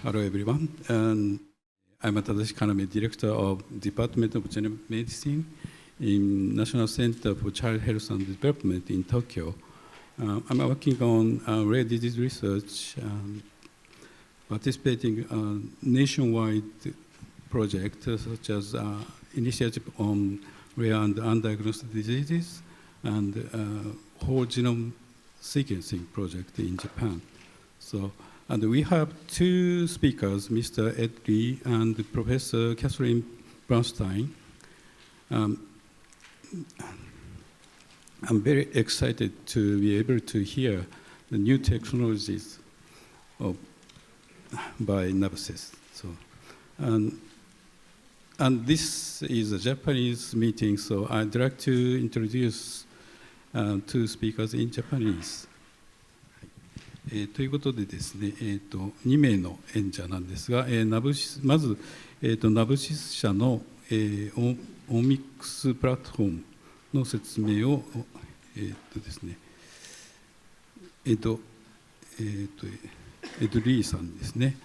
Hello everyone. I'm Tadashi Kaname, Director of Department of Genome Medicine in National Center for Child Health and Development in Tokyo. I'm working on rare disease research, participating in nationwide projects such as initiative on rare and undiagnosed diseases and whole genome sequencing project in Japan. And we have two speakers, Mr. Ed Lee and Professor Catherine Brownstein. I'm very excited to be able to hear the new technologies by Nabsys. And this is a Japanese meeting, so I'd like to introduce two speakers in Japanese. ということでですね、2名の演者なんですが、まず、ナブシス社の、オミックスプラットフォームの説明を、ですね、エドリーさんですね、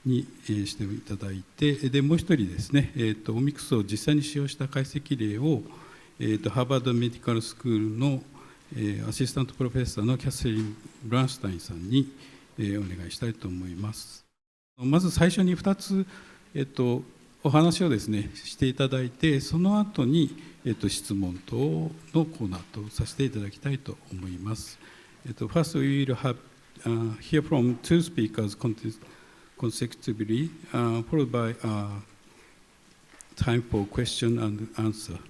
に、していただいて、でもう一人ですね、オミックスを実際に使用した解析例を、ハーバードメディカルスクールのアシスタントプロフェッサーのキャサリン・ブランスタインさんにお願いしたいと思います。まず最初に2つ、お話をですねしていただいて、その後に、質問等のコーナーとさせていただきたいと思います。First, we will hear from two speakers consecutively, followed by time for question and answer.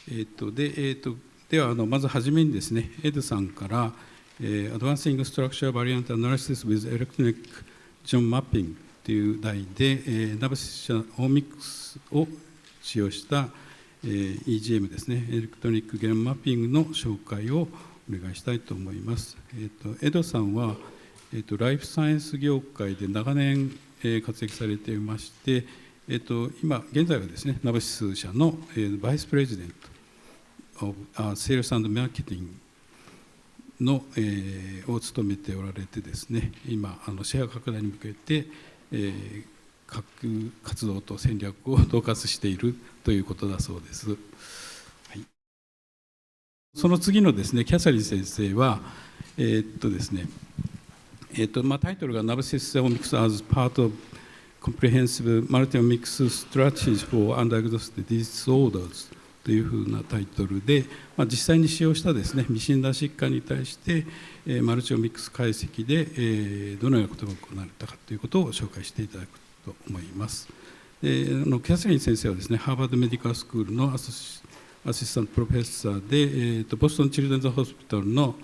ではまずはじめにですね、エドさんから、Advancing Structure Variant Analysis with Electronic Genome Mapping という題で、ナブシス社OhmXを使用した、EGM ですね、エレクトロニックゲノムマッピングの紹介をお願いしたいと思います。エドさんは、ライフサイエンス業界で長年、活躍されていまして、今現在はですね、ナブシス社の、バイスプレジデントセールス&マーケティングの、を務めておられてですね、今シェア拡大に向けて、各活動と戦略を統括しているということだそうです。はい、その次のですね、キャサリン先生はですね、タイトルが Nabsys OhmX as part of comprehensive multi-omics strategies for undiagnosed disorders というふうなタイトルで、実際に使用したですね、未診断疾患に対して、マルチオミックス解析で、どのようなことが行われたかということを紹介していただくと思います。キャサリン先生はですね、ハーバードメディカルスクールのアシスタントプロフェッサーで、ボストンチルドレンズホスピタルの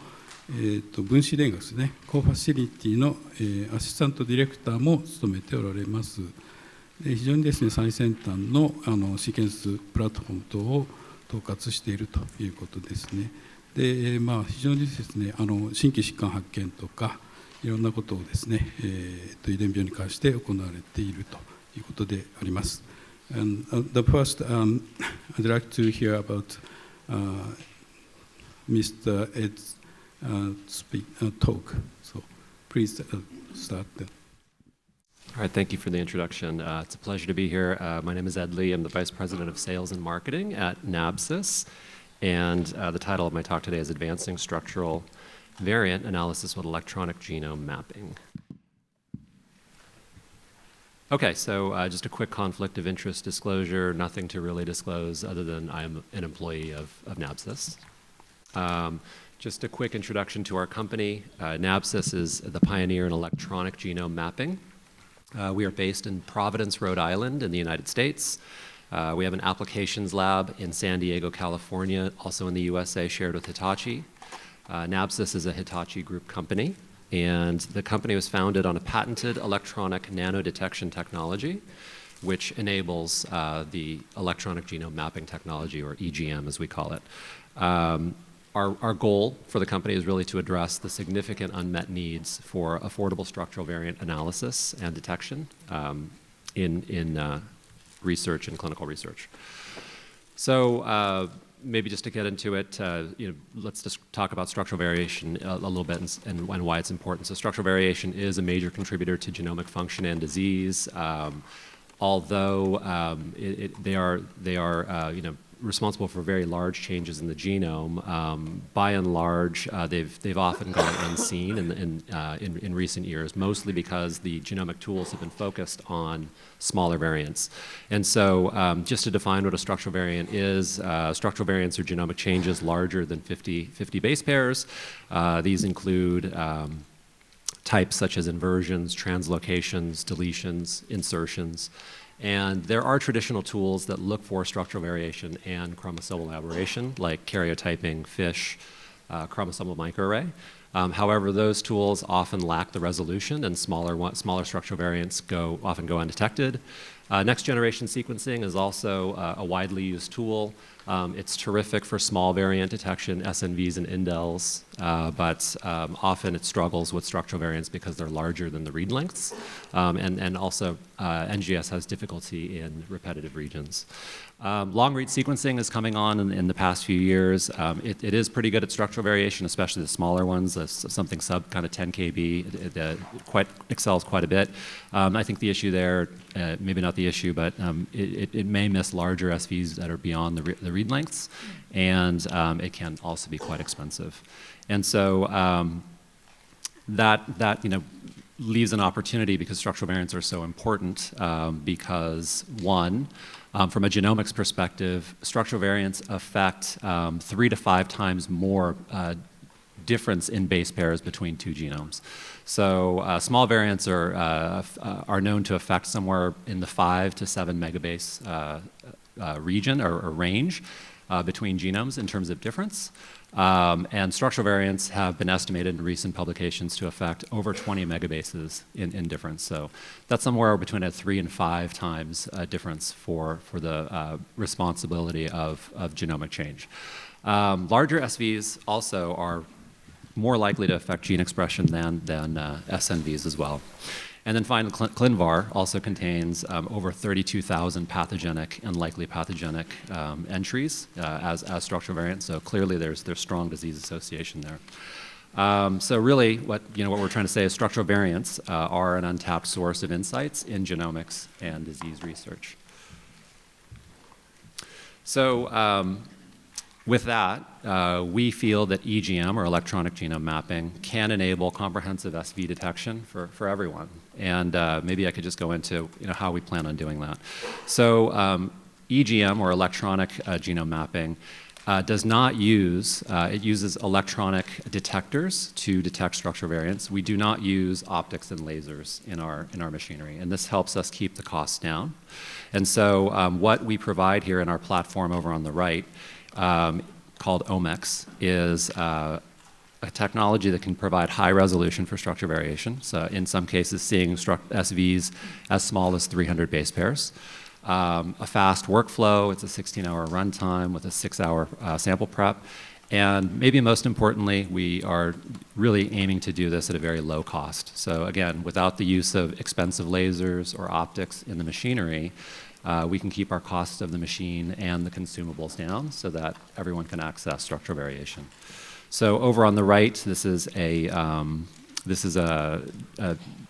分子連学ですね、コーファシリティのアシスタントディレクターも務めておられます。非常にですね、最先端のシーケンスプラットフォーム等を統括しているということですね。で、非常にですね、新規疾患発見とかいろんなことをですね、遺伝病に関して行われているということであります。And, the first, I'd like to hear about Mr. Ed's talk. So please start. All right, thank you for the introduction. It's a pleasure to be here. My name is Ed Lee. I'm the Vice President of Sales and Marketing at Nabsys. And the title of my talk today is Advancing Structural Variant Analysis with Electronic Genome Mapping. Okay, so just a quick conflict of interest disclosure, nothing to really disclose other than I'm an employee of Nabsys. Just a quick introduction to our company. Nabsys is the pioneer in electronic genome mapping. We are based in Providence, Rhode Island in the United States. We have an applications lab in San Diego, California, also in the USA, shared with Hitachi. Nabsys is a Hitachi Group company, and the company was founded on a patented electronic nanodetection technology, which enables the electronic genome mapping technology, or EGM as we call it. Our goal for the company is really to address the significant unmet needs for affordable structural variant analysis and detection in research and clinical research. So maybe just to get into it, let's just talk about structural variation a little bit and why it's important. So structural variation is a major contributor to genomic function and disease. Although they are responsible for very large changes in the genome, by and large, they've often gone unseen in recent years, mostly because the genomic tools have been focused on smaller variants. And so just to define what a structural variant is, structural variants are genomic changes larger than 50 base pairs. These include types such as inversions, translocations, deletions, insertions. And there are traditional tools that look for structural variation and chromosomal aberration, like karyotyping, FISH, chromosomal microarray. However, those tools often lack the resolution, and smaller structural variants often go undetected. Next generation sequencing is also a widely used tool. It's terrific for small variant detection, SNVs and indels, but often it struggles with structural variants because they're larger than the read lengths. And also NGS has difficulty in repetitive regions. Long read sequencing is coming on in the past few years. It is pretty good at structural variation, especially the smaller ones, something sub kind of 10 kb. It excels quite a bit. I think the issue there, maybe not the issue, but it may miss larger SVs that are beyond the read lengths, and it can also be quite expensive. And so that leaves an opportunity because structural variants are so important because one, from a genomics perspective, structural variants affect 3 to 5 times more difference in base pairs between two genomes. So small variants are known to affect somewhere in the 5 to 7 megabase region or range between genomes in terms of difference. And structural variants have been estimated in recent publications to affect over 20 megabases in difference. So that's somewhere between a 3 and 5 times difference for the responsibility of genomic change. Larger SVs also are more likely to affect gene expression than SNVs as well. And then finally, ClinVar also contains over 32,000 pathogenic and likely pathogenic entries as structural variants. So clearly, there's strong disease association there. So really, what we're trying to say is structural variants are an untapped source of insights in genomics and disease research. So with that, we feel that EGM, or electronic genome mapping, can enable comprehensive SV detection for everyone. And maybe I could just go into how we plan on doing that. So EGM, or electronic genome mapping, does not use, it uses electronic detectors to detect structural variants. We do not use optics and lasers in our machinery, and this helps us keep the costs down. And so what we provide here in our platform over on the right, called OhmX, is a technology that can provide high resolution for structure variation. So in some cases, seeing SVs as small as 300 base pairs. A fast workflow, it's a 16-hour runtime with a 6-hour sample prep. And maybe most importantly, we are really aiming to do this at a very low cost. So again, without the use of expensive lasers or optics in the machinery, we can keep our cost of the machine and the consumables down so that everyone can access structural variation. So over on the right, this is a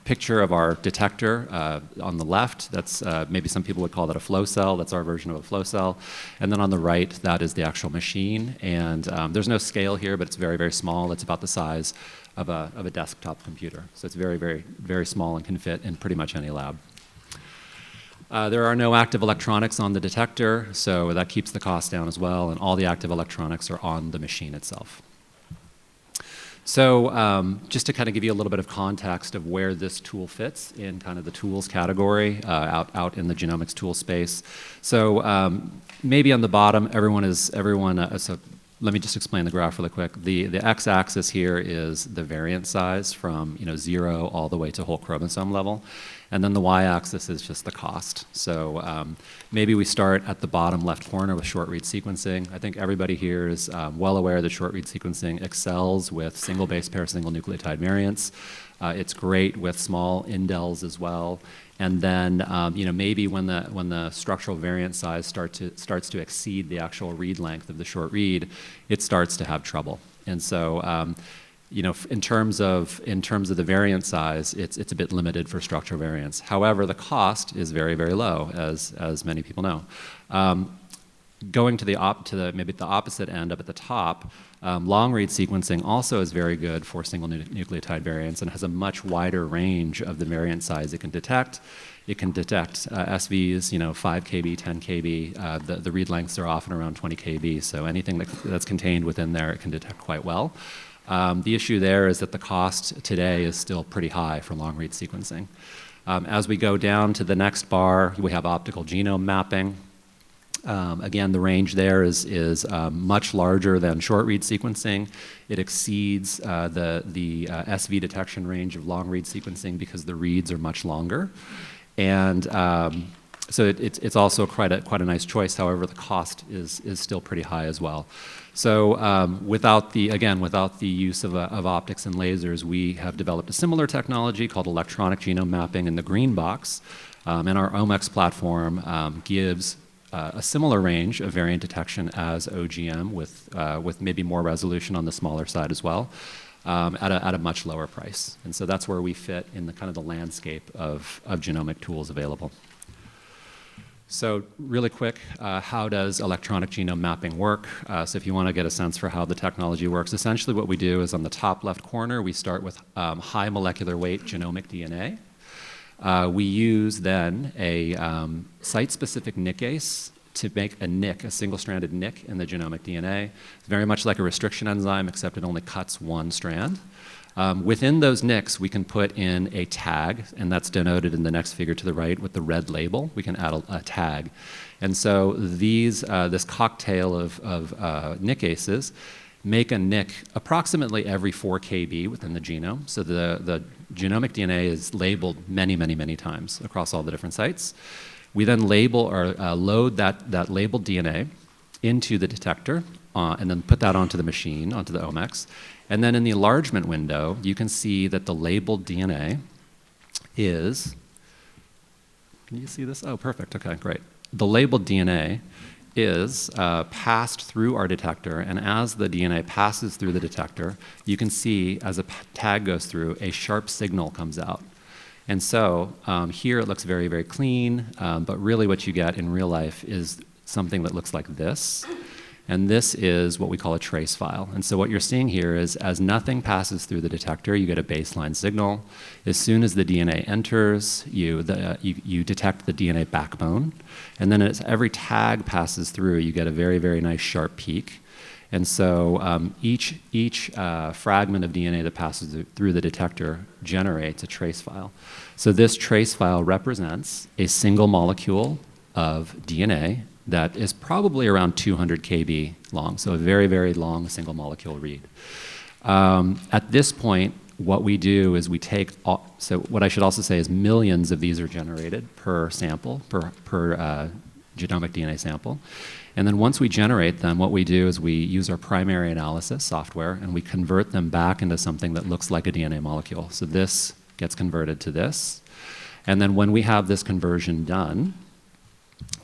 picture of our detector on the left. That's maybe some people would call that a flow cell. That's our version of a flow cell. And then on the right, that is the actual machine. And there's no scale here, but it's very, very small. It's about the size of a desktop computer. So it's very, very, very small and can fit in pretty much any lab. There are no active electronics on the detector, so that keeps the cost down as well, and all the active electronics are on the machine itself. So just to kind of give you a little bit of context of where this tool fits in kind of the tools category out in the genomics tool space. So maybe on the bottom, so let me just explain the graph really quick. The x-axis here is the variant size from 0 all the way to whole chromosome level. And then the y-axis is just the cost. So maybe we start at the bottom left corner with short read sequencing. I think everybody here is well aware that short read sequencing excels with single base pair, single nucleotide variants. It's great with small indels as well. And then, maybe when the structural variant size starts to exceed the actual read length of the short read, it starts to have trouble. And so, in terms of the variant size, it's a bit limited for structural variants. However, the cost is very, very low, as many people know. Going to maybe the opposite end, up at the top, long read sequencing also is very good for single nucleotide variants and has a much wider range of the variant size it can detect. It can detect SVs, 5 kb, 10 kb. The read lengths are often around 20 kb, so anything that's contained within there it can detect quite well. The issue there is that the cost today is still pretty high for long read sequencing. As we go down to the next bar, we have optical genome mapping. Again, the range there is much larger than short read sequencing. It exceeds the SV detection range of long read sequencing because the reads are much longer. And so it's also quite a nice choice. However, the cost is still pretty high as well. So without the use of optics and lasers, we have developed a similar technology called electronic genome mapping in the green box. And our OhmX platform gives a similar range of variant detection as OGM with maybe more resolution on the smaller side as well, at a much lower price. And so that's where we fit in the kind of the landscape of genomic tools available. So really quick, how does electronic genome mapping work? So if you want to get a sense for how the technology works, essentially what we do is on the top left corner, we start with high molecular weight genomic DNA. We use then a site-specific nickase to make a nick, a single-stranded nick in the genomic DNA. It's very much like a restriction enzyme, except it only cuts one strand. Within those nicks, we can put in a tag, and that's denoted in the next figure to the right with the red label. We can add a tag. And so this cocktail of nickases make a nick approximately every 4 kb within the genome. So the genomic DNA is labeled many, many, many times across all the different sites. We then label or load that labeled DNA into the detector and then put that onto the machine, onto the OhmX. And then in the enlargement window, you can see that the labeled DNA is, can you see this? Oh, perfect, okay, great. The labeled DNA is passed through our detector, and as the DNA passes through the detector, you can see as a tag goes through, a sharp signal comes out. And so here it looks very, very clean, but really what you get in real life is something that looks like this. And this is what we call a trace file. And so what you're seeing here is as nothing passes through the detector, you get a baseline signal. As soon as the DNA enters, you detect the DNA backbone. And then as every tag passes through, you get a very, very nice sharp peak. And so each fragment of DNA that passes through the detector generates a trace file. So this trace file represents a single molecule of DNA that is probably around 200 kb long, so a very, very long single molecule read. At this point, what we do is we take, so what I should also say is millions of these are generated per sample, per genomic DNA sample. And then once we generate them, what we do is we use our primary analysis software and we convert them back into something that looks like a DNA molecule. So this gets converted to this. And then when we have this conversion done,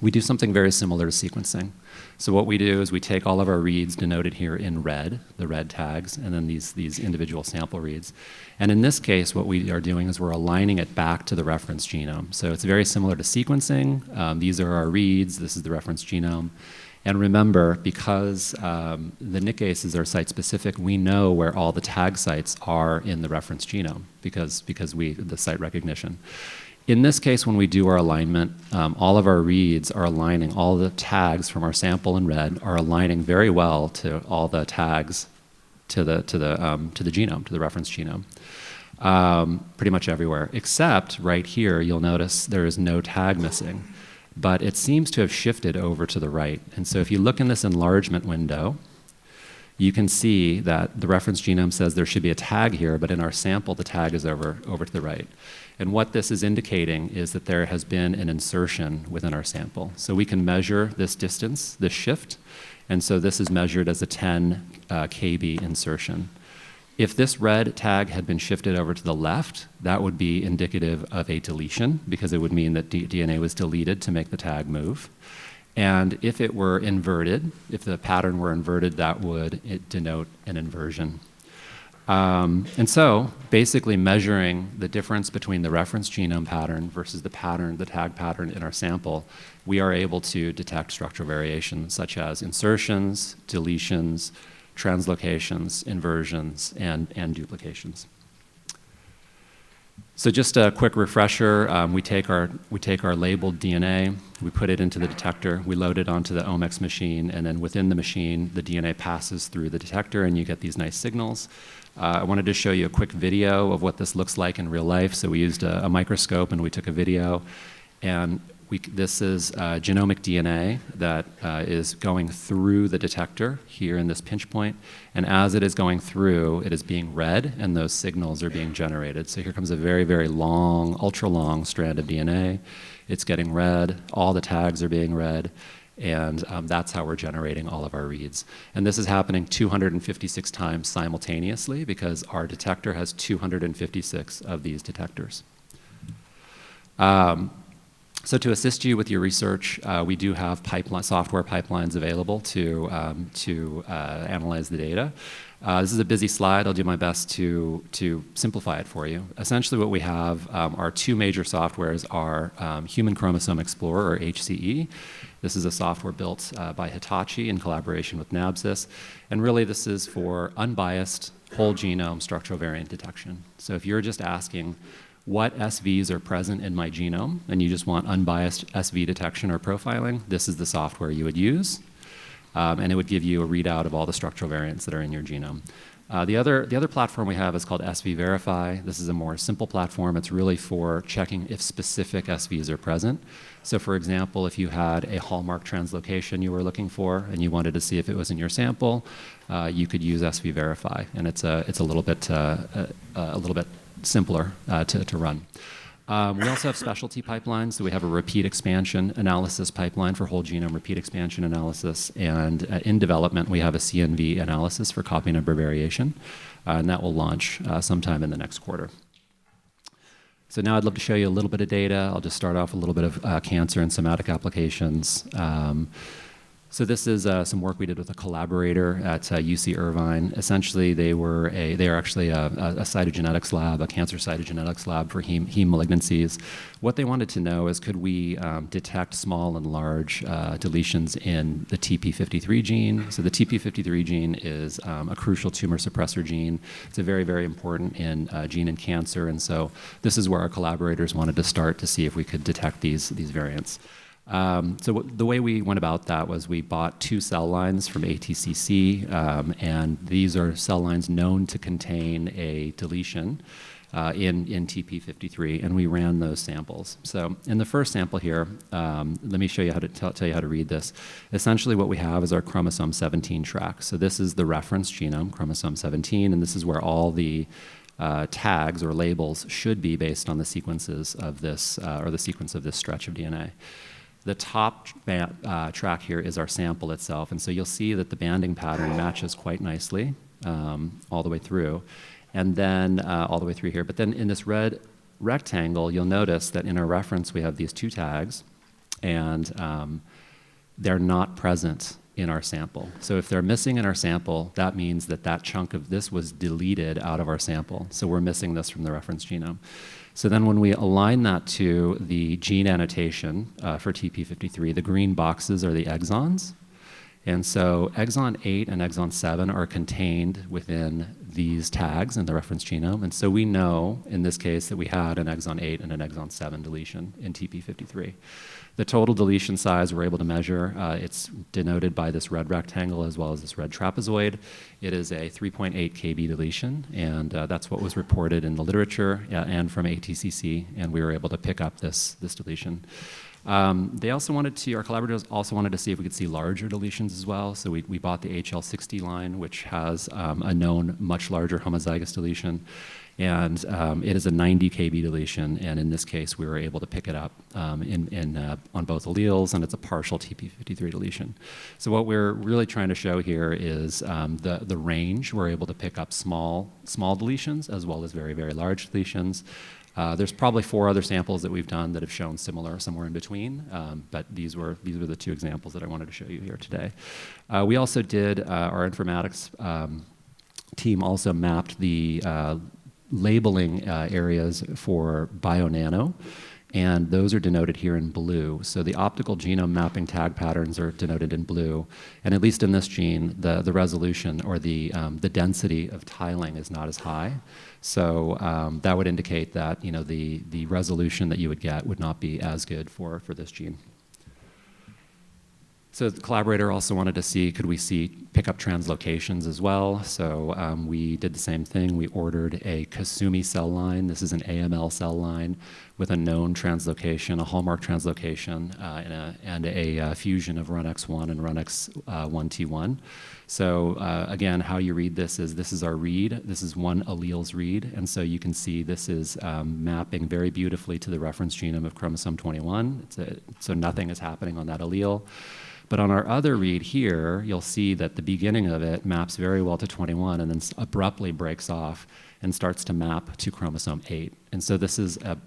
we do something very similar to sequencing. So what we do is we take all of our reads denoted here in red, the red tags, and then these individual sample reads. And in this case, what we are doing is we're aligning it back to the reference genome. So it's very similar to sequencing. These are our reads. This is the reference genome. And remember, because the nickases are site-specific, we know where all the tag sites are in the reference genome because the site recognition. In this case, when we do our alignment, all of our reads are aligning, all the tags from our sample in red are aligning very well to all the tags to the genome, to the reference genome, pretty much everywhere. Except right here, you'll notice there is no tag missing, but it seems to have shifted over to the right. And so if you look in this enlargement window, you can see that the reference genome says there should be a tag here, but in our sample, the tag is over to the right. And what this is indicating is that there has been an insertion within our sample. So we can measure this distance, this shift, and so this is measured as a 10 kb insertion. If this red tag had been shifted over to the left, that would be indicative of a deletion because it would mean that DNA was deleted to make the tag move. And if it were inverted, if the pattern were inverted, that would denote an inversion. And so basically measuring the difference between the reference genome pattern versus the tag pattern in our sample, we are able to detect structural variations such as insertions, deletions, translocations, inversions, and duplications. So just a quick refresher, we take our labeled DNA, we put it into the detector, we load it onto the OhmX machine, and then within the machine, the DNA passes through the detector and you get these nice signals. I wanted to show you a quick video of what this looks like in real life. So we used a microscope and we took a video, and this is genomic DNA that is going through the detector here in this pinch point. And as it is going through, it is being read, and those signals are being generated. So here comes a very, very long, ultra-long strand of DNA. It's getting read. All the tags are being read. And that's how we're generating all of our reads. And this is happening 256 times simultaneously because our detector has 256 of these detectors. So to assist you with your research, we do have software pipelines available to analyze the data. This is a busy slide. I'll do my best to simplify it for you. Essentially what we have are two major softwares are Human Chromosome Explorer, or HCE. This is a software built by Hitachi in collaboration with Nabsys. And really this is for unbiased whole genome structural variant detection. So if you're just asking, what SVs are present in my genome, and you just want unbiased SV detection or profiling, this is the software you would use. And it would give you a readout of all the structural variants that are in your genome. The other platform we have is called SV Verify. This is a more simple platform. It's really for checking if specific SVs are present. So for example, if you had a hallmark translocation you were looking for and you wanted to see if it was in your sample, you could use SV Verify, and it's a little bit simpler to run. We also have specialty pipelines. So we have a repeat expansion analysis pipeline for whole genome repeat expansion analysis. And in development, we have a CNV analysis for copy number variation. And that will launch sometime in the next quarter. So now I'd love to show you a little bit of data. I'll just start off with a little bit of cancer and somatic applications. So this is some work we did with a collaborator at UC Irvine. Essentially, they are actually a cytogenetics lab, a cancer cytogenetics lab for heme malignancies. What they wanted to know is, could we detect small and large deletions in the TP53 gene? So the TP53 gene is a crucial tumor suppressor gene. It's a very, very important gene in cancer, and so this is where our collaborators wanted to start to see if we could detect these variants. So the way we went about that was we bought 2 cell lines from ATCC, and these are cell lines known to contain a deletion in TP53, and we ran those samples. So in the first sample here, let me show you how to tell you how to read this. Essentially what we have is our chromosome 17 track. So this is the reference genome, chromosome 17, and this is where all the tags or labels should be based on the sequences of this, or the sequence of this stretch of DNA. The top track here is our sample itself, and so you'll see that the banding pattern matches quite nicely all the way through, and then all the way through here. But then in this red rectangle, you'll notice that in our reference we have these 2 tags, and they're not present in our sample. So if they're missing in our sample, that means that that chunk of this was deleted out of our sample. So we're missing this from the reference genome. So then when we align that to the gene annotation for TP53, the green boxes are the exons. And so exon 8 and exon 7 are contained within these tags in the reference genome. And so we know, in this case, that we had an exon 8 and an exon 7 deletion in TP53. The total deletion size we're able to measure, it's denoted by this red rectangle as well as this red trapezoid. It is a 3.8 kb deletion, and that's what was reported in the literature and from ATCC, and we were able to pick up this deletion. They also wanted to, our collaborators also wanted to see if we could see larger deletions as well. So we bought the HL60 line, which has a known much larger homozygous deletion. And it is a 90 kb deletion, and in this case, we were able to pick it up on both alleles, and it's a partial TP53 deletion. So what we're really trying to show here is the range. We're able to pick up small deletions as well as very, very large deletions. There's probably 4 other samples that we've done that have shown similar, somewhere in between, but these were the 2 examples that I wanted to show you here today. We also did, our informatics team also mapped the labeling areas for BioNano, and those are denoted here in blue. So the optical genome mapping tag patterns are denoted in blue, and at least in this gene, the resolution or the density of tiling is not as high. So that would indicate that the resolution that you would get would not be as good for this gene. So the collaborator also wanted to see, could we pick up translocations as well? So we did the same thing. We ordered a Kasumi cell line. This is an AML cell line with a known translocation, a hallmark translocation, and a fusion of RUNX1 and RUNX1T1. So again, how you read this is our read. This is one allele's read, and so you can see this is mapping very beautifully to the reference genome of chromosome 21. So nothing is happening on that allele. But on our other read here, you'll see that the beginning of it maps very well to 21 and then abruptly breaks off and starts to map to chromosome 8. And so this is a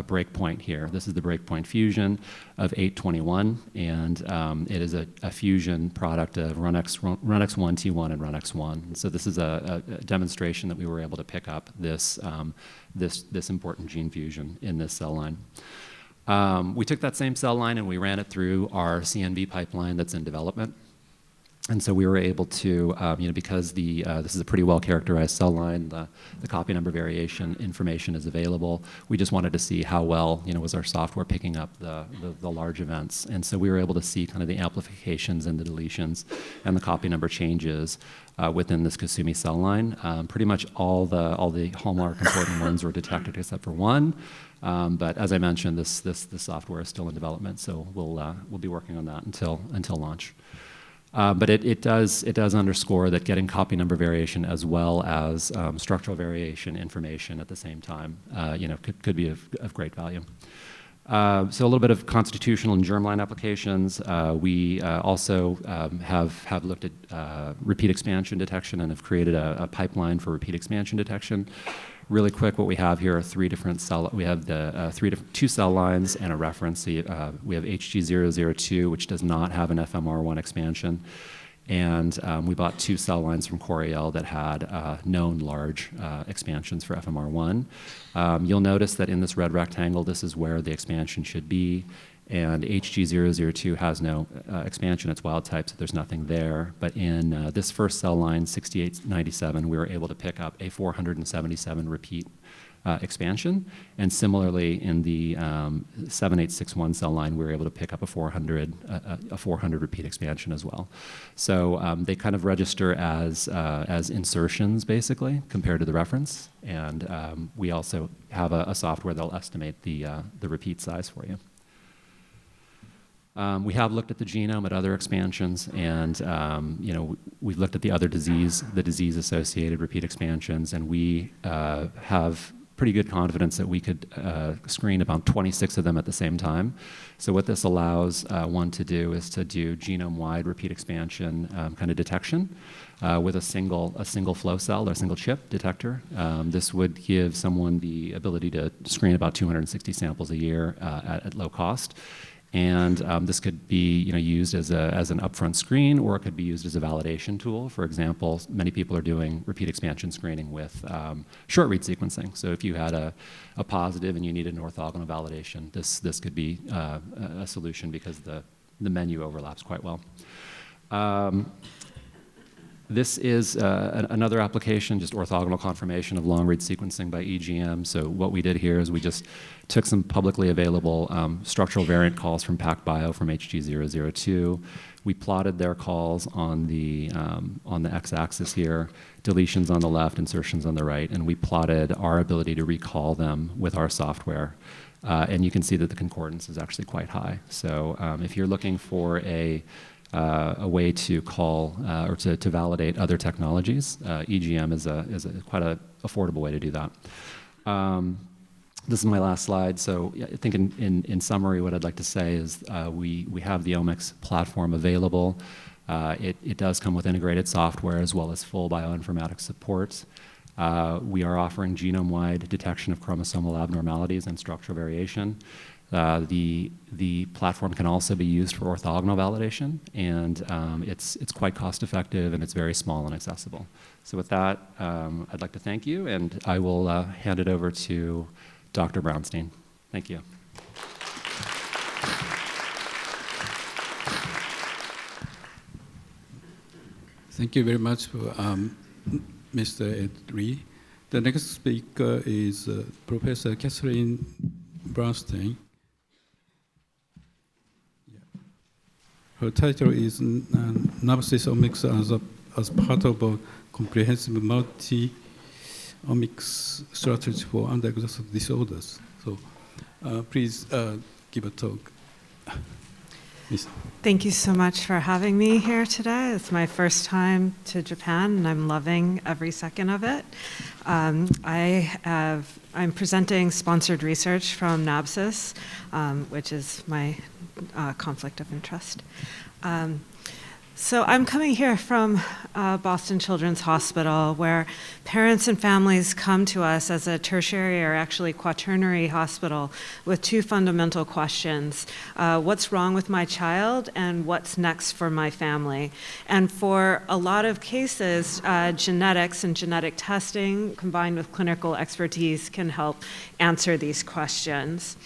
breakpoint here. This is the breakpoint fusion of 821, and it is a fusion product of RUNX1T1 and RUNX1. And so this is a demonstration that we were able to pick up this important gene fusion in this cell line. We took that same cell line and we ran it through our CNV pipeline that's in development. And so we were able to, because this is a pretty well-characterized cell line, the copy number variation information is available. We just wanted to see how well, was our software picking up the large events. And so we were able to see kind of the amplifications and the deletions and the copy number changes within this Kasumi cell line. Pretty much all the hallmark important ones were detected except for one. But as I mentioned, this software is still in development, so we'll be working on that until launch. But it does underscore that getting copy number variation as well as structural variation information at the same time, could be of great value. So a little bit of constitutional and germline applications. We also have looked at repeat expansion detection and have created a pipeline for repeat expansion detection. Really quick, what we have here are 3 different we have the 2 cell lines and a reference. We have HG002, which does not have an FMR1 expansion. And we bought 2 cell lines from Coriell that had known large expansions for FMR1. You'll notice that in this red rectangle, this is where the expansion should be. And HG002 has no expansion, it's wild type, so there's nothing there. But in this first cell line, 6897, we were able to pick up a 477 repeat expansion. And similarly, in the 7861 cell line, we were able to pick up a 400 repeat expansion as well. So they kind of register as insertions, basically, compared to the reference. And we also have a software that'll estimate the repeat size for you. We have looked at the genome at other expansions, and we've looked at the other disease-associated repeat expansions, and we have pretty good confidence that we could screen about 26 of them at the same time. So what this allows one to do is to do genome-wide repeat expansion kind of detection with a single flow cell or a single chip detector. This would give someone the ability to screen about 260 samples a year at low cost. And this could be used as an upfront screen, or it could be used as a validation tool. For example, many people are doing repeat expansion screening with short read sequencing. So if you had a positive and you needed an orthogonal validation, this could be a solution because the menu overlaps quite well. This is another application, just orthogonal confirmation of long-read sequencing by EGM. So what we did here is we just took some publicly available structural variant calls from PacBio from HG002. We plotted their calls on the x-axis here, deletions on the left, insertions on the right, and we plotted our ability to recall them with our software. And you can see that the concordance is actually quite high. So if you're looking for a way to call or to validate other technologies, EGM is quite an affordable way to do that. This is my last slide. So I think in summary, what I'd like to say is we have the omics platform available. It does come with integrated software as well as full bioinformatics support. We are offering genome-wide detection of chromosomal abnormalities and structural variation. The platform can also be used for orthogonal validation, and it's quite cost-effective, and it's very small and accessible. So with that, I'd like to thank you, and I will hand it over to Dr. Brownstein. Thank you. Thank you very much, Mr. Ed Lee. The next speaker is Professor Catherine Brownstein. Her title is Nabsys OhmX as part of a comprehensive multi-omics strategy for undiagnosed disorders. So please give a talk. Thank you so much for having me here today. It's my first time to Japan, and I'm loving every second of it. I'm presenting sponsored research from Nabsys, which is my conflict of interest. So I'm coming here from Boston Children's Hospital, where parents and families come to us as a tertiary or actually quaternary hospital with two fundamental questions. What's wrong with my child, and what's next for my family? And for a lot of cases, genetics and genetic testing combined with clinical expertise can help answer these questions.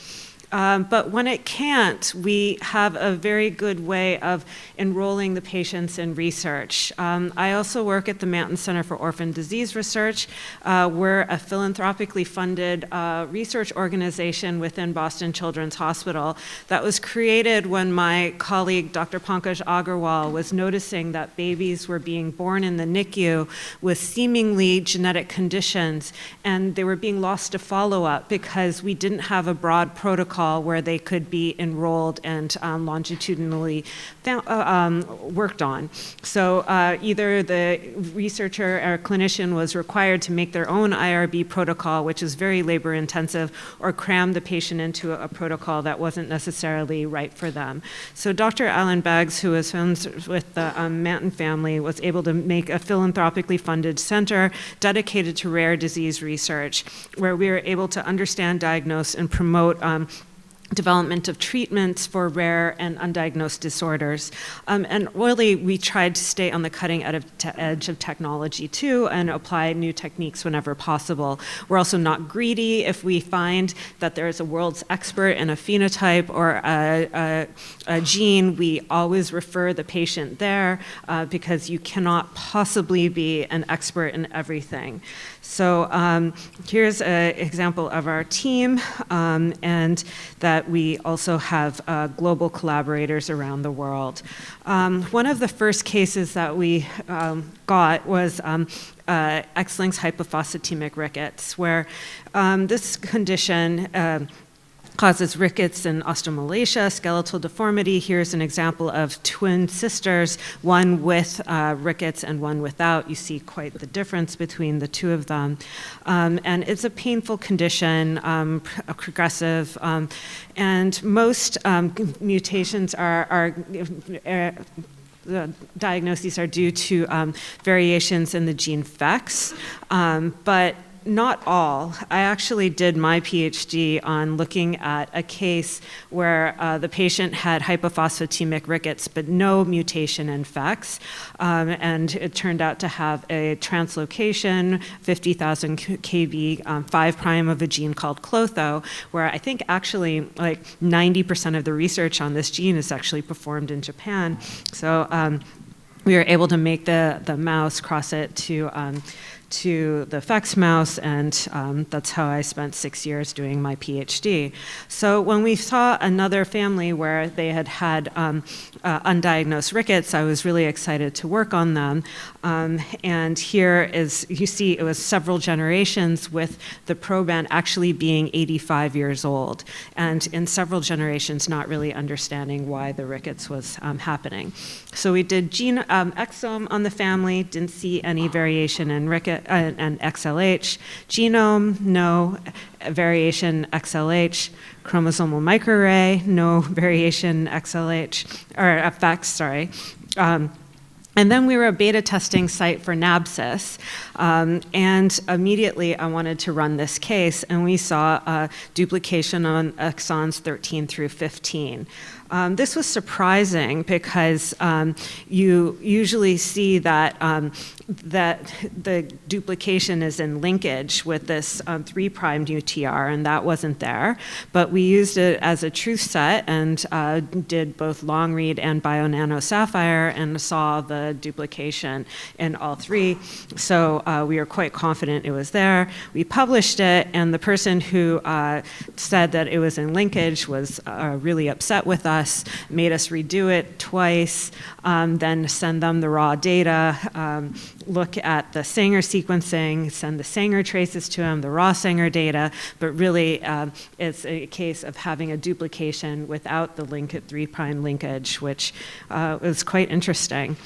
But when it can't, we have a very good way of enrolling the patients in research. I also work at the Manton Center for Orphan Disease Research. We're a philanthropically funded research organization within Boston Children's Hospital that was created when my colleague, Dr. Pankaj Agarwal, was noticing that babies were being born in the NICU with seemingly genetic conditions, and they were being lost to follow-up because we didn't have a broad protocol where they could be enrolled and longitudinally worked on. So either the researcher or clinician was required to make their own IRB protocol, which is very labor intensive, or cram the patient into a protocol that wasn't necessarily right for them. So Dr. Alan Beggs, who is friends with the Manton family, was able to make a philanthropically funded center dedicated to rare disease research, where we were able to understand, diagnose, and promote development of treatments for rare and undiagnosed disorders. And really, we tried to stay on the cutting edge of technology too, and apply new techniques whenever possible. We're also not greedy. If we find that there is a world's expert in a phenotype or a gene, we always refer the patient there because you cannot possibly be an expert in everything. So here's an example of our team, and that we also have global collaborators around the world. One of the first cases that we got was X-linked hypophosphatemic rickets, where this condition causes rickets and osteomalacia, skeletal deformity. Here's an example of twin sisters, one with rickets and one without. You see quite the difference between the two of them. And it's a painful condition, progressive, and most mutations are the diagnoses are due to variations in the gene FEX, but not all. I actually did my PhD on looking at a case where the patient had hypophosphatemic rickets, but no mutation in FEX, and it turned out to have a translocation, 50,000 kb, 5' of a gene called Klotho, where I think actually like 90% of the research on this gene is actually performed in Japan. So we were able to make the mouse, cross it to the FEX mouse, and that's how I spent 6 years doing my PhD. So when we saw another family where they had undiagnosed rickets, I was really excited to work on them. And here is, you see, it was several generations with the proband actually being 85 years old, and in several generations not really understanding why the rickets was happening. So we did exome on the family, didn't see any variation in ricket and XLH. Genome, no variation XLH. Chromosomal microarray, no variation XLH, or effects, sorry. And then we were a beta testing site for Nabsys, and immediately I wanted to run this case, and we saw a duplication on exons 13 through 15. This was surprising because you usually see that that the duplication is in linkage with this 3' UTR, and that wasn't there. But we used it as a truth set and did both long read and bio-nano sapphire and saw the duplication in all three. So we were quite confident it was there. We published it, and the person who said that it was in linkage was really upset with us, made us redo it twice, then send them the raw data, look at the Sanger sequencing, send the Sanger traces to him, the raw Sanger data, but really it's a case of having a duplication without the 3' linkage, which was quite interesting.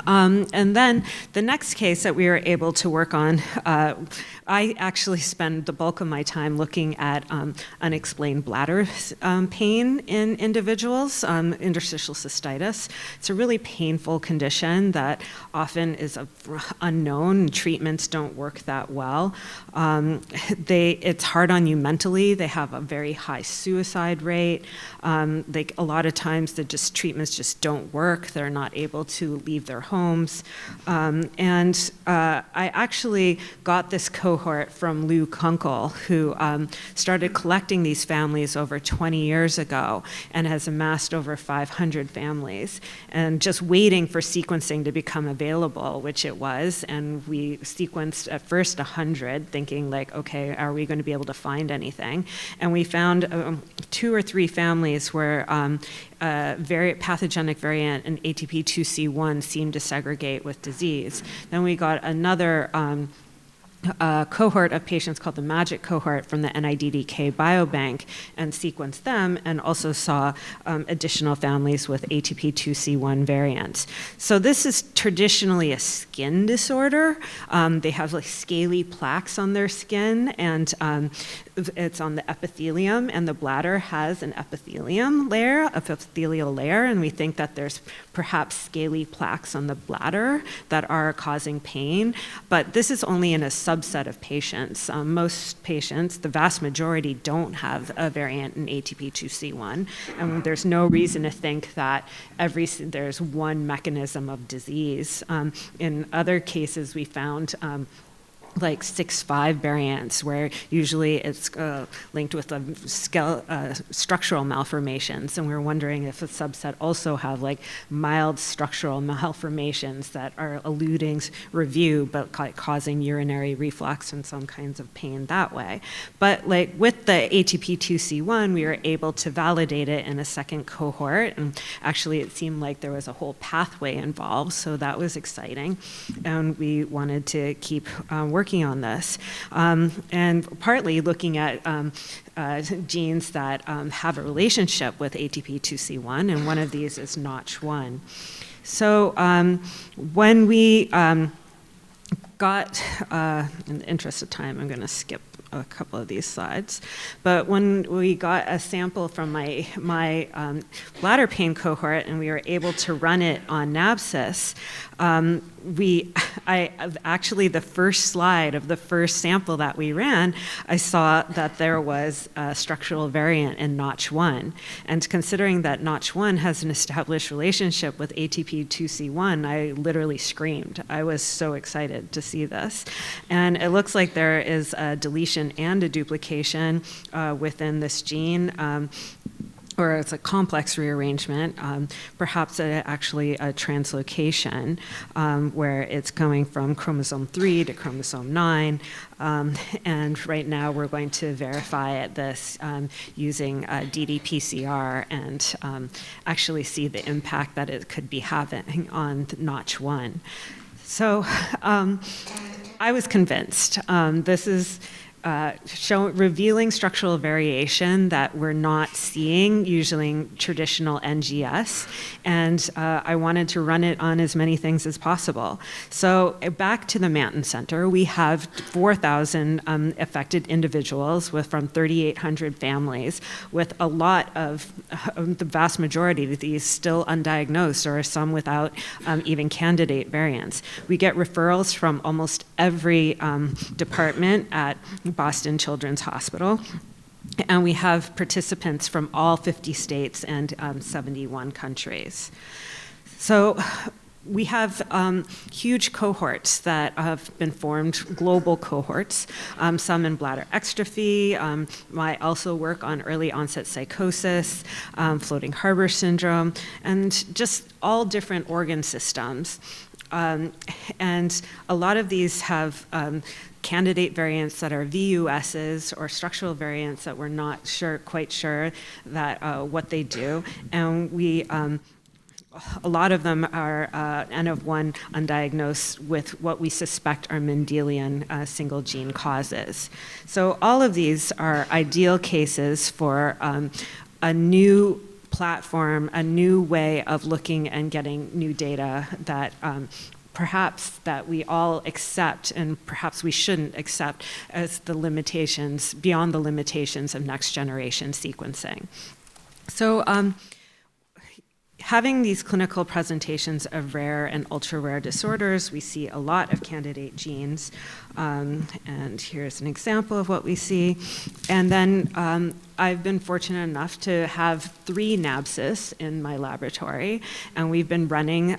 And then the next case that we were able to work on, I actually spend the bulk of my time looking at unexplained bladder pain in individuals, interstitial cystitis. It's a really painful condition that often is unknown. Treatments don't work that well. It's hard on you mentally. They have a very high suicide rate. A lot of times the treatments just don't work. They're not able to leave their homes. And I actually got this cohort from Lou Kunkel, who started collecting these families over 20 years ago and has amassed over 500 families, and just waiting for sequencing to become available, which it was. And we sequenced at first 100, thinking like, okay, are we going to be able to find anything? And we found 2 or 3 families where pathogenic variant in ATP2C1 seemed to segregate with disease. Then we got another cohort of patients called the MAGIC cohort from the NIDDK biobank and sequenced them, and also saw additional families with ATP2C1 variants. So this is traditionally a skin disorder. They have like scaly plaques on their skin, and it's on the epithelium, and the bladder has an epithelial layer, and we think that there's perhaps scaly plaques on the bladder that are causing pain. But this is only in a subset of patients. Most patients, the vast majority, don't have a variant in ATP2C1, and there's no reason to think that there's one mechanism of disease. In other cases, we found like 6-5 variants, where usually it's linked with structural malformations, and we're wondering if a subset also have like mild structural malformations that are eluding review but causing urinary reflux and some kinds of pain that way. But like with the ATP2C1, we were able to validate it in a second cohort, and actually it seemed like there was a whole pathway involved, so that was exciting, and we wanted to keep working on this, and partly looking at genes that have a relationship with ATP2C1, and one of these is Notch1. So when we got, in the interest of time, I'm going to skip a couple of these slides, but when we got a sample from my bladder pain cohort and we were able to run it on Nabsys, actually the first slide of the first sample that we ran, I saw that there was a structural variant in Notch1. And considering that Notch1 has an established relationship with ATP2C1, I literally screamed. I was so excited to see this. And it looks like there is a deletion and a duplication within this gene. or it's a complex rearrangement, perhaps actually a translocation, where it's going from chromosome 3 to chromosome 9. And right now we're going to verify this using ddPCR and actually see the impact that it could be having on notch 1. So I was convinced. This is revealing structural variation that we're not seeing using traditional NGS, and I wanted to run it on as many things as possible. So back to the Manton Center, we have 4,000 affected individuals from 3,800 families, with a lot of, the vast majority of these still undiagnosed, or some without even candidate variants. We get referrals from almost every department at Boston Children's Hospital, and we have participants from all 50 states and 71 countries. So we have huge cohorts that have been formed, global cohorts, some in bladder exstrophy. I also work on early onset psychosis, floating harbor syndrome, and just all different organ systems. And a lot of these have candidate variants that are VUSs, or structural variants that we're not quite sure that what they do. And we, a lot of them are N of 1 undiagnosed with what we suspect are Mendelian single gene causes. So all of these are ideal cases for a new platform, a new way of looking and getting new data that perhaps that we all accept, and perhaps we shouldn't accept as the limitations, beyond the limitations of next generation sequencing. So having these clinical presentations of rare and ultra-rare disorders, we see a lot of candidate genes. And here's an example of what we see. And then I've been fortunate enough to have 3 Nabsys in my laboratory, and we've been running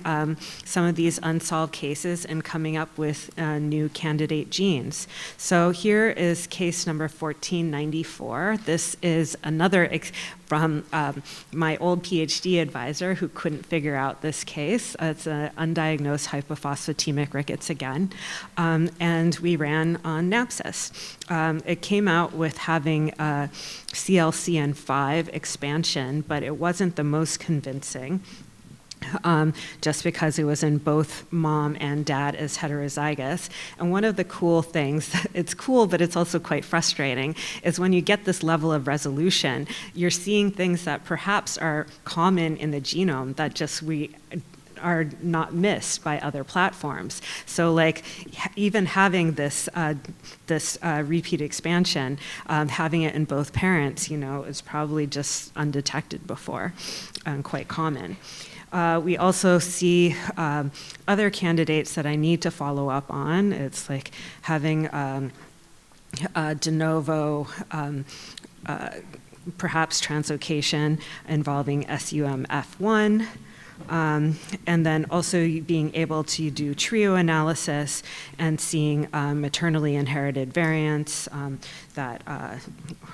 some of these unsolved cases and coming up with new candidate genes. So here is case number 1494. This is another from my old PhD advisor who couldn't figure out this case. It's an undiagnosed hypophosphatemic rickets again, and we ran on Nabsys. It came out with having a CLCN5 expansion, but it wasn't the most convincing. Just because it was in both mom and dad as heterozygous. And one of the cool things, it's cool, but it's also quite frustrating, is when you get this level of resolution, you're seeing things that perhaps are common in the genome that just we are not missed by other platforms. So like even having this repeat expansion, having it in both parents, is probably just undetected before and quite common. We also see other candidates that I need to follow up on. It's like having de novo, perhaps translocation involving SUMF1, and then also being able to do trio analysis and seeing maternally inherited variants that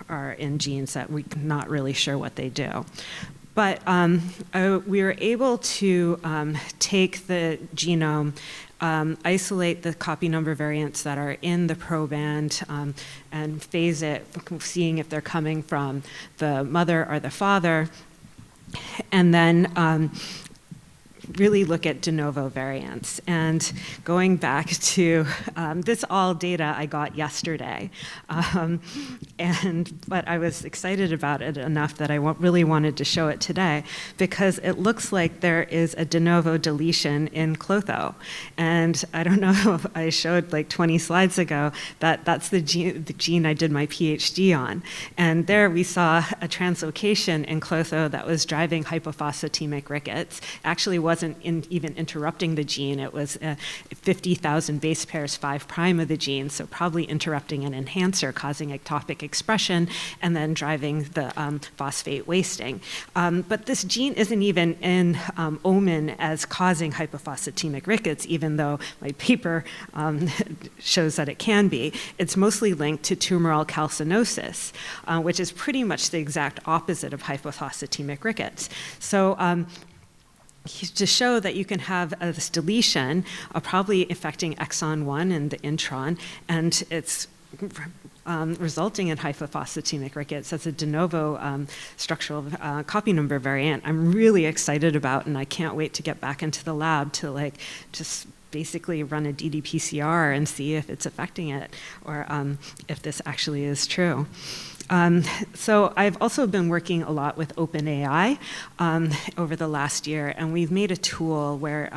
are in genes that we're not really sure what they do. But we were able to take the genome, isolate the copy number variants that are in the proband, and phase it, seeing if they're coming from the mother or the father, and then really look at de novo variants. And going back to this all data I got yesterday, but I was excited about it enough that I really wanted to show it today, because it looks like there is a de novo deletion in Clotho. And I don't know if I showed like 20 slides ago that that's the gene I did my PhD on. And there we saw a translocation in Clotho that was driving hypophosphatemic rickets. Actually wasn't wasn't even interrupting the gene. It was 50,000 base pairs 5' of the gene, so probably interrupting an enhancer, causing ectopic expression, and then driving the phosphate wasting. But this gene isn't even in omen as causing hypophosphatemic rickets, even though my paper shows that it can be. It's mostly linked to tumoral calcinosis, which is pretty much the exact opposite of hypophosphatemic rickets. So to show that you can have this deletion, probably affecting exon 1 and the intron, and it's resulting in hypophosphatemic rickets as a de novo structural copy number variant, I'm really excited about, and I can't wait to get back into the lab to just basically run a ddPCR and see if it's affecting it, or if this actually is true. So I've also been working a lot with OpenAI over the last year, and we've made a tool where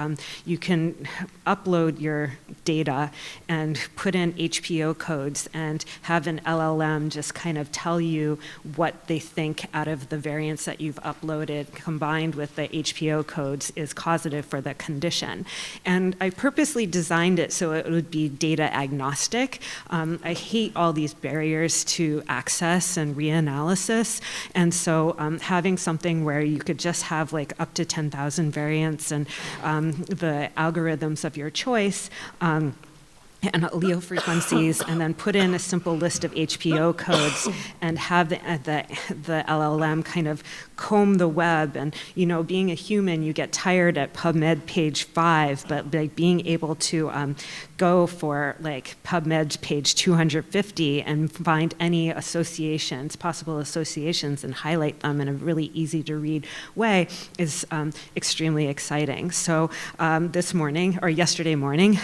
you can upload your data and put in HPO codes and have an LLM just kind of tell you what they think out of the variants that you've uploaded combined with the HPO codes is causative for the condition. And I purposely designed it so it would be data agnostic. I hate all these barriers to access and reanalysis, and so having something where you could just have up to 10,000 variants and the algorithms of your choice, and allele frequencies, and then put in a simple list of HPO codes and have the LLM kind of comb the web. And being a human, you get tired at PubMed page 5, but being able to go for PubMed page 250 and find any associations, possible associations, and highlight them in a really easy to read way is extremely exciting. So this morning, or yesterday morning,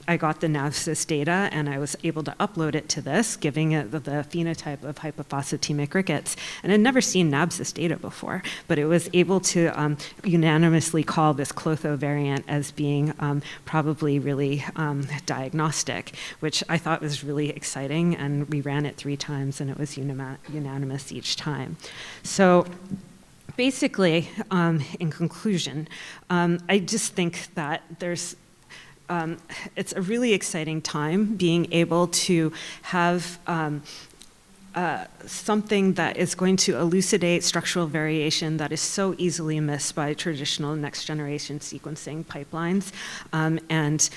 I got the Nabsys data, and I was able to upload it to this, giving it the phenotype of hypophosphatemic rickets. And I'd never seen Nabsys data before, but it was able to unanimously call this Clotho variant as being probably really diagnostic, which I thought was really exciting, and we ran it 3 times, and it was unanimous each time. So basically, in conclusion, I just think that it's a really exciting time being able to have something that is going to elucidate structural variation that is so easily missed by traditional next-generation sequencing pipelines, and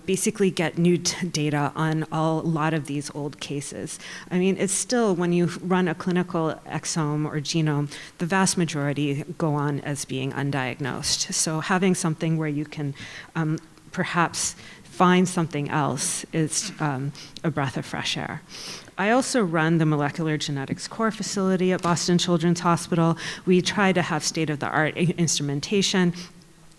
basically get new data on a lot of these old cases. I mean, it's still, when you run a clinical exome or genome, the vast majority go on as being undiagnosed. So having something where you can perhaps find something else is a breath of fresh air. I also run the Molecular Genetics Core facility at Boston Children's Hospital. We try to have state-of-the-art instrumentation,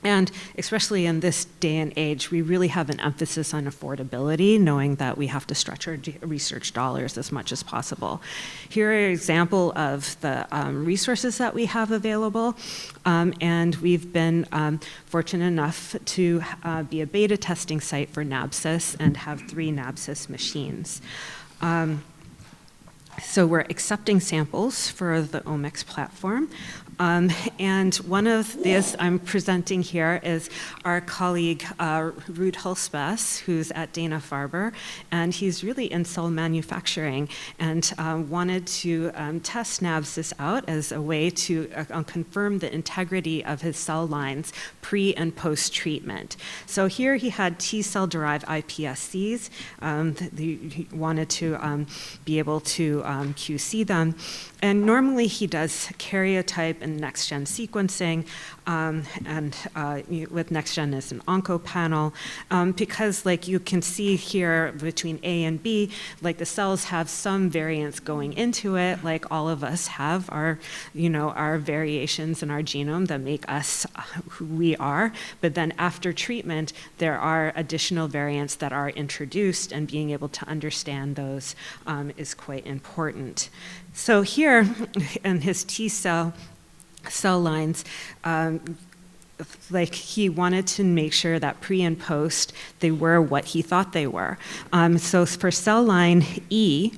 and especially in this day and age, we really have an emphasis on affordability, knowing that we have to stretch our research dollars as much as possible. Here are an example of the resources that we have available, and we've been fortunate enough to be a beta testing site for Nabsys and have 3 Nabsys machines. So we're accepting samples for the omics platform. And one of these I'm presenting here is our colleague, Ruud Hulsbas, who's at Dana-Farber, and he's really in cell manufacturing, and wanted to test Nabsys out as a way to confirm the integrity of his cell lines pre and post-treatment. So here he had T-cell-derived iPSCs. He wanted to be able to QC them. And normally he does karyotype and next-gen sequencing, and with next-gen as an onco panel, because you can see here between A and B, the cells have some variants going into it, like all of us have our variations in our genome that make us who we are. But then after treatment, there are additional variants that are introduced, and being able to understand those is quite important. So here, in his T-cell lines, he wanted to make sure that pre and post, they were what he thought they were. So for cell line E,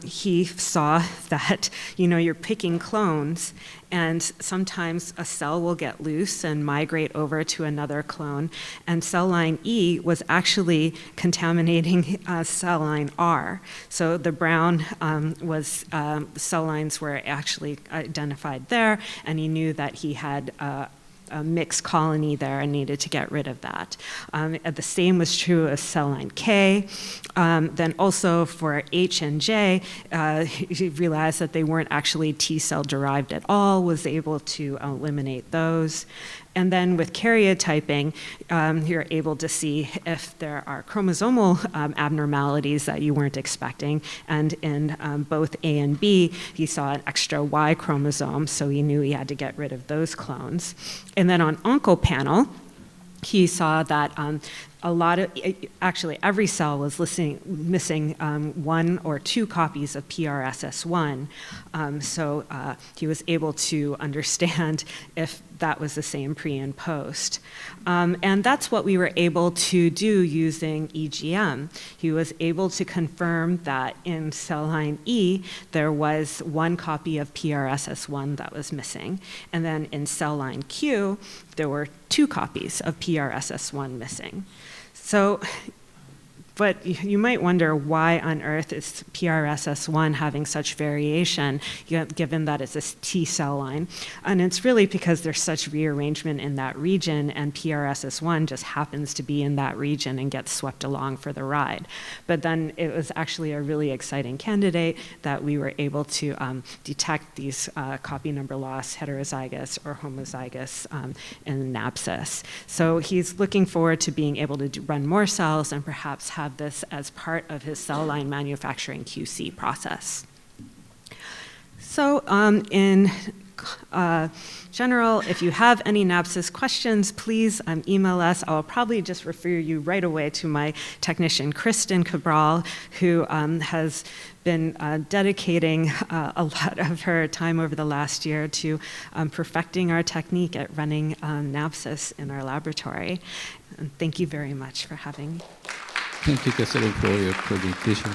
he saw that, you're picking clones, and sometimes a cell will get loose and migrate over to another clone. And cell line E was actually contaminating cell line R. So the brown cell lines were actually identified there, and he knew that he had a mixed colony there and needed to get rid of that. The same was true of cell line K. Then also for H and J, he realized that they weren't actually T cell derived at all, was able to eliminate those. And then with karyotyping, you're able to see if there are chromosomal abnormalities that you weren't expecting. And in both A and B, he saw an extra Y chromosome, so he knew he had to get rid of those clones. And then on OncoPanel, he saw that actually every cell was missing 1 or 2 copies of PRSS1. So he was able to understand if that was the same pre and post. And that's what we were able to do using EGM. He was able to confirm that in cell line E, there was 1 copy of PRSS1 that was missing. And then in cell line Q, there were 2 copies of PRSS1 missing. So, but you might wonder why on earth is PRSS1 having such variation, given that it's a T cell line. And it's really because there's such rearrangement in that region, and PRSS1 just happens to be in that region and gets swept along for the ride. But then it was actually a really exciting candidate that we were able to detect these copy number loss, heterozygous or homozygous in Nabsys. So he's looking forward to being able to run more cells and perhaps have this as part of his cell line manufacturing QC process. So in general, if you have any Nabsys questions, please email us. I will probably just refer you right away to my technician, Kristen Cabral, who has been dedicating a lot of her time over the last year to perfecting our technique at running Nabsys in our laboratory. And thank you very much for having me. Thank you, Catherine, for your presentation.